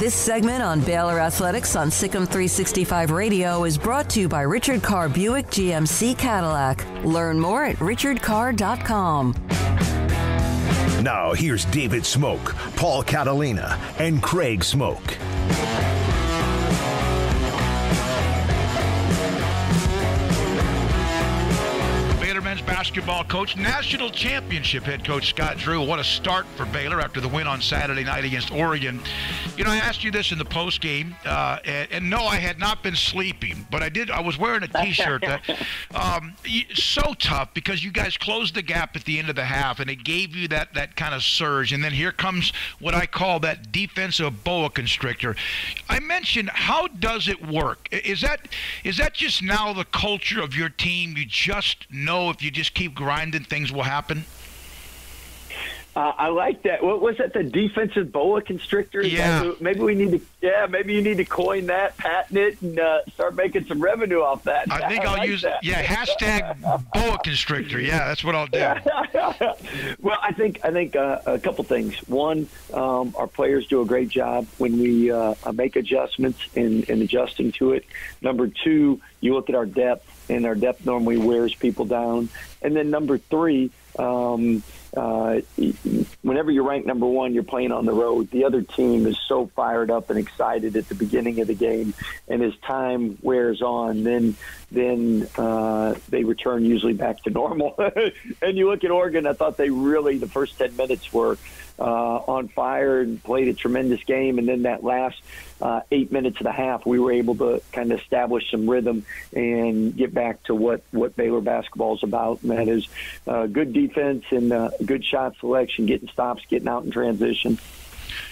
This segment on Baylor Athletics on Sikkim 365 Radio is brought to you by Richard Carr Buick GMC Cadillac. Learn more at richardcarr.com. Now here's David Smoak, Paul Catalina, and Craig Smoak. Men's basketball coach, national championship head coach Scott Drew. What a start for Baylor after the win on Saturday night against Oregon. You know, I asked you this in the post game, and no, I had not been sleeping, but I was wearing a T-shirt that so tough because you guys closed the gap at the end of the half, and it gave you that kind of surge. And then here comes what I call that defensive boa constrictor. I mentioned, how does it work? Is that just now the culture of your team? You just know if you just keep grinding, things will happen? I like that. What was that? The defensive boa constrictor? Yeah. Maybe we need to. Yeah, maybe you need to coin that, patent it, and start making some revenue off that. I think I'll use that. Yeah, hashtag boa constrictor. Yeah, that's what I'll do. Well, I think a couple things. One, our players do a great job when we make adjustments and adjusting to it. Number two, you look at our depth, and our depth normally wears people down. And then number three, whenever you're ranked number one, you're playing on the road. The other team is so fired up and excited at the beginning of the game, and as time wears on, then they return usually back to normal. And you look at Oregon, I thought they really, the first 10 minutes were on fire and played a tremendous game, and then that last 8 minutes of the half, we were able to kind of establish some rhythm and get back to what Baylor basketball is about, and that is good defense and good shot selection, getting stops, getting out in transition.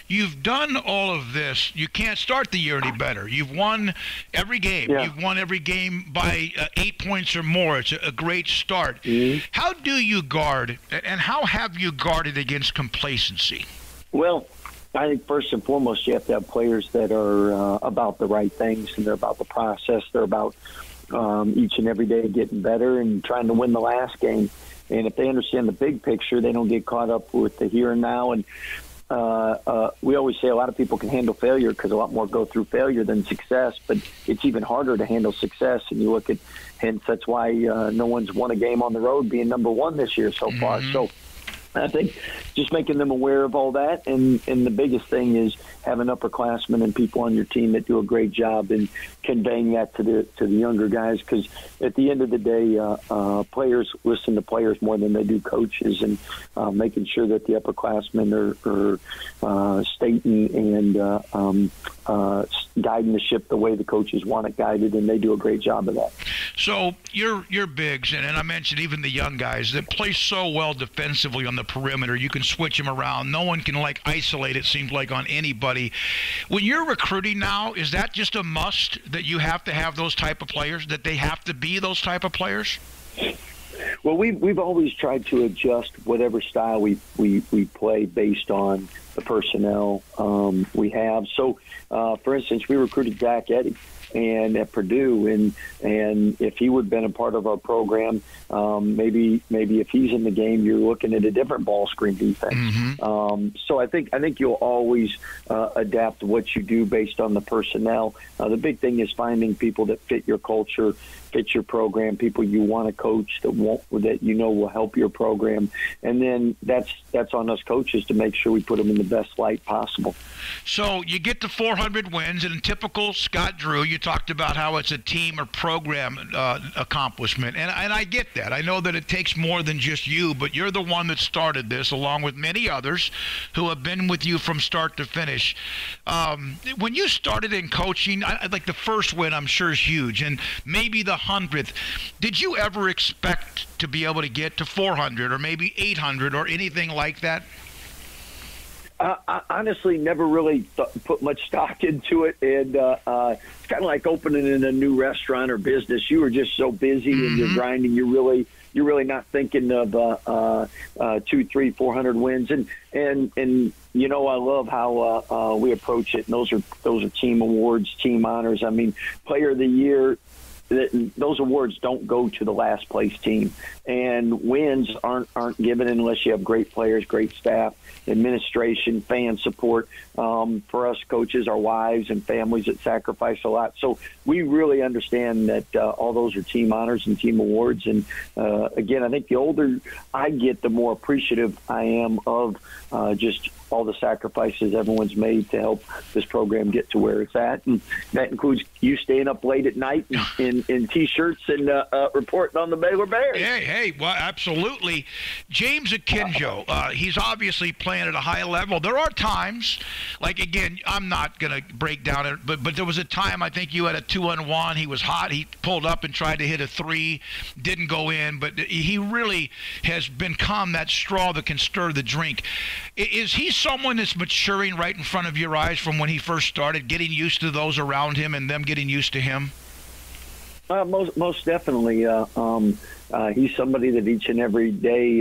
You've done all of this. You can't start the year any better. You've won every game. Yeah. You've won every game by 8 points or more. It's a great start. Mm-hmm. How do you guard, and how have you guarded against complacency? Well, I think first and foremost, you have to have players that are about the right things, and they're about the process. They're about each and every day getting better and trying to win the last game. And if they understand the big picture, they don't get caught up with the here and now. And we always say a lot of people can handle failure because a lot more go through failure than success, but it's even harder to handle success. And you look at, hence that's why no one's won a game on the road being number one this year so far. So I think just making them aware of all that, and the biggest thing is having upperclassmen and people on your team that do a great job in conveying that to the younger guys, because at the end of the day, players listen to players more than they do coaches, and making sure that the upperclassmen are stating and guiding the ship the way the coaches want it guided, and they do a great job of that. So your bigs, and I mentioned even the young guys that play so well defensively on the perimeter, you can switch them around. No one can isolate, it seems like, on anybody. When you're recruiting now, is that just a must that you have to have those type of players, that they have to be those type of players? Well, we've always tried to adjust whatever style we play based on the personnel we have. So, for instance, we recruited Zach Eddy and at Purdue, and if he would have been a part of our program, maybe if he's in the game, you're looking at a different ball screen defense. Mm-hmm. So I think you'll always adapt what you do based on the personnel. The big thing is finding people that fit your culture, fit your program, people you want to coach that will help your program, and then that's on us coaches to make sure we put them in the best light possible. So you get to 400 wins, and in typical Scott Drew, you talked about how it's a team or program accomplishment, and I get that. I know that it takes more than just you, but you're the one that started this, along with many others who have been with you from start to finish. When you started in coaching, like the first win, I'm sure is huge, and maybe the 100th. Did you ever expect to be able to get to 400 or maybe 800 or anything like that? I honestly never really put much stock into it, and it's kind of like opening in a new restaurant or business. You were just so busy and you're grinding. You're really not thinking of 200, 300, 400 wins, and you know, I love how we approach it. And those are team awards, team honors. I mean, Player of the Year. those awards don't go to the last place team, and wins aren't given unless you have great players, great staff, administration, fan support. For us coaches, our wives and families that sacrifice a lot. So we really understand that all those are team honors and team awards. And again, I think the older I get, the more appreciative I am of just all the sacrifices everyone's made to help this program get to where it's at. And that includes you staying up late at night in T-shirts and reporting on the Baylor Bears. Hey, well, absolutely. James Akinjo, he's obviously playing at a high level. There are times, like, again, I'm not going to break down it, but there was a time I think you had a 2-on-1. He was hot. He pulled up and tried to hit a 3, didn't go in, but he really has become that straw that can stir the drink. Is he someone that's maturing right in front of your eyes from when he first started, getting used to those around him and them getting used to him? Most definitely. He's somebody that each and every day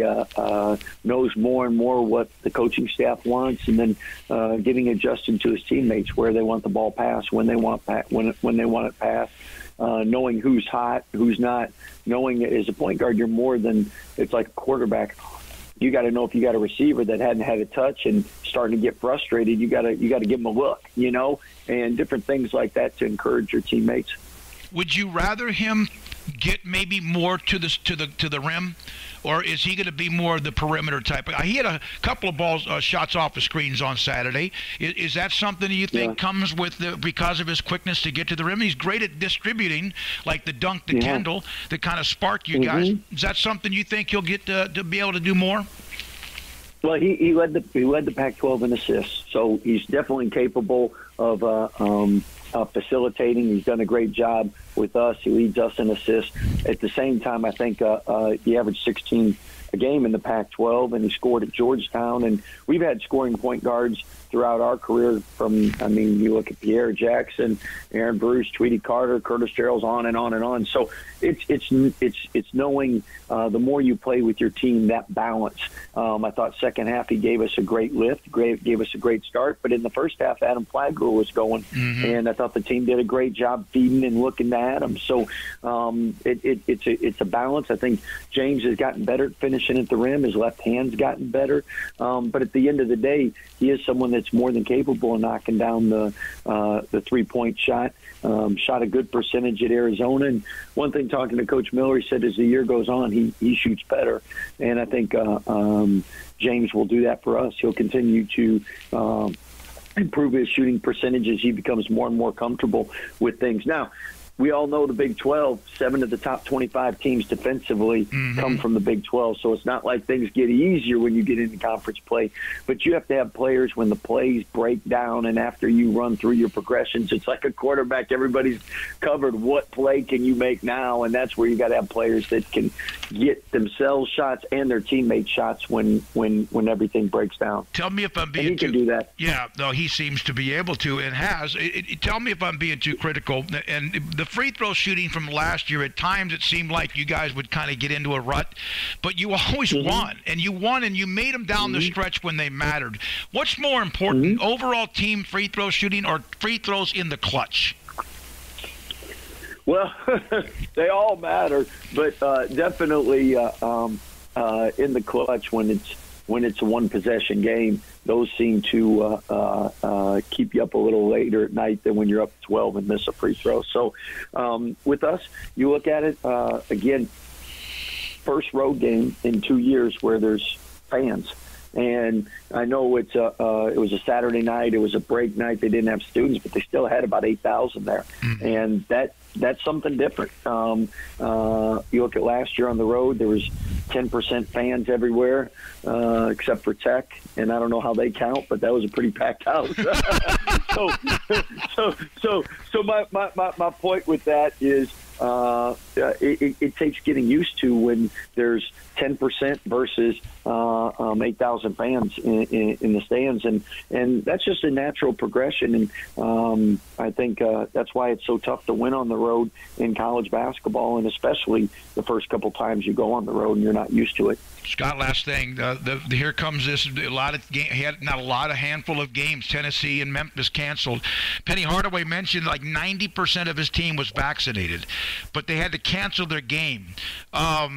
knows more and more what the coaching staff wants, and then getting adjusted to his teammates, where they want the ball passed, when they want when they want it passed, knowing who's hot, who's not. Knowing that as a point guard, you're more than it's like a quarterback. You got to know if you got a receiver that hadn't had a touch and starting to get frustrated. You got to give him a look, and different things like that to encourage your teammates. Would you rather him get maybe more to the rim, or is he going to be more the perimeter type? He had a couple of shots off the screens on Saturday. Is that something you think comes with because of his quickness to get to the rim? He's great at distributing, like the dunk to Kendall, that kind of spark you guys. Is that something you think he'll get to be able to do more? Well, he led the Pac-12 in assists, so he's definitely capable of facilitating. He's done a great job with us. He leads us in assists. At the same time, I think he averaged 16 a game in the Pac-12, and he scored at Georgetown. And we've had scoring point guards throughout our career you look at Pierre Jackson, Aaron Bruce, Tweety Carter, Curtis Gerald's on and on and on. So it's knowing the more you play with your team, that balance. I thought second half he gave us a great lift, gave us a great start. But in the first half, Adam Flagler was going, and I thought the team did a great job feeding and looking to Adam. So it's a balance. I think James has gotten better at finishing at the rim. His left hand's gotten better. But at the end of the day, he is someone that's more than capable of knocking down the three-point shot. Shot a good percentage at Arizona. And one thing, talking to Coach Miller, he said as the year goes on, he shoots better. And I think James will do that for us. He'll continue to improve his shooting percentage as he becomes more and more comfortable with things. Now, we all know the Big 12, 7 of the top 25 teams defensively come from the Big 12. So it's not like things get easier when you get into conference play. But you have to have players when the plays break down and after you run through your progressions. It's like a quarterback. Everybody's covered. What play can you make now? And that's where you got to have players that can get themselves shots and their teammates shots when everything breaks down. Tell me if I'm being and he can do that. Yeah, no, he seems to be able to and has. Tell me if I'm being too critical. And the free throw shooting from last year, at times it seemed like you guys would kind of get into a rut, but you always won, and you made them down the stretch when they mattered. What's more important, overall team free throw shooting or free throws in the clutch? Well, they all matter, but definitely in the clutch when it's a one-possession game, those seem to keep you up a little later at night than when you're up 12 and miss a free throw. So with us, you look at it, again, first road game in 2 years where there's fans. And I know it was a Saturday night. It was a break night. They didn't have students, but they still had about 8,000 there. And that's something different. You look at last year on the road, there was 10% fans everywhere, except for Tech, and I don't know how they count, but that was a pretty packed house. So my point with that is it takes getting used to when there's 10% versus 8,000 fans in the stands, and that's just a natural progression. And I think that's why it's so tough to win on the road in college basketball, and especially the first couple times you go on the road and you're not used to it. Scott, last thing. Here comes this. A handful of games. Tennessee and Memphis canceled. Penny Hardaway mentioned like 90% of his team was vaccinated, but they had to cancel their game. How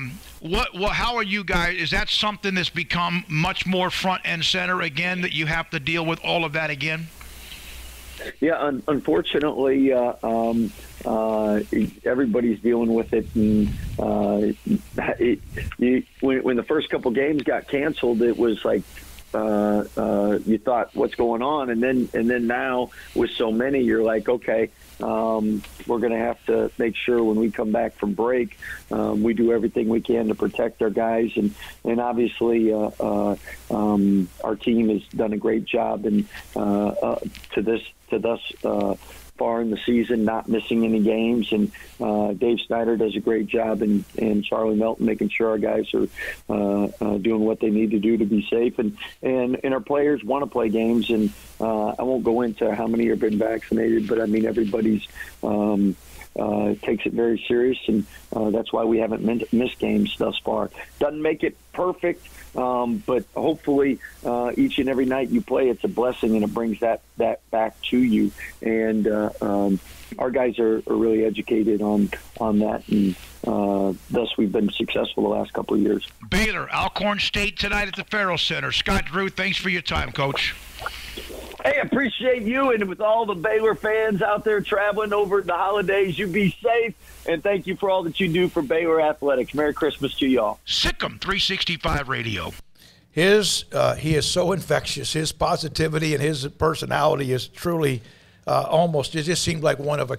are you guys? Is that something that's become much more front and center again, that you have to deal with all of that again? Yeah, unfortunately, everybody's dealing with it. And when the first couple games got canceled, it was like you thought, what's going on? And then now with so many, you're like, okay, we're going to have to make sure when we come back from break, we do everything we can to protect our guys. And obviously, our team has done a great job and to thus far in the season, not missing any games. And Dave Snyder does a great job, and Charlie Melton making sure our guys are doing what they need to do to be safe. And our players want to play games. And I won't go into how many have been vaccinated, but I mean, everybody's takes it very serious, and that's why we haven't missed games thus far. Doesn't make it perfect, but hopefully each and every night you play, it's a blessing, and it brings that back to you. And our guys are really educated on that, and thus we've been successful the last couple of years. Baylor, Alcorn State tonight at the Farrell Center. Scott Drew, thanks for your time, Coach. Hey, I appreciate you, and with all the Baylor fans out there traveling over the holidays, you be safe, and thank you for all that you do for Baylor Athletics. Merry Christmas to y'all. Sikkim 365 Radio. He is so infectious. His positivity and his personality is truly almost, it just seemed like one of a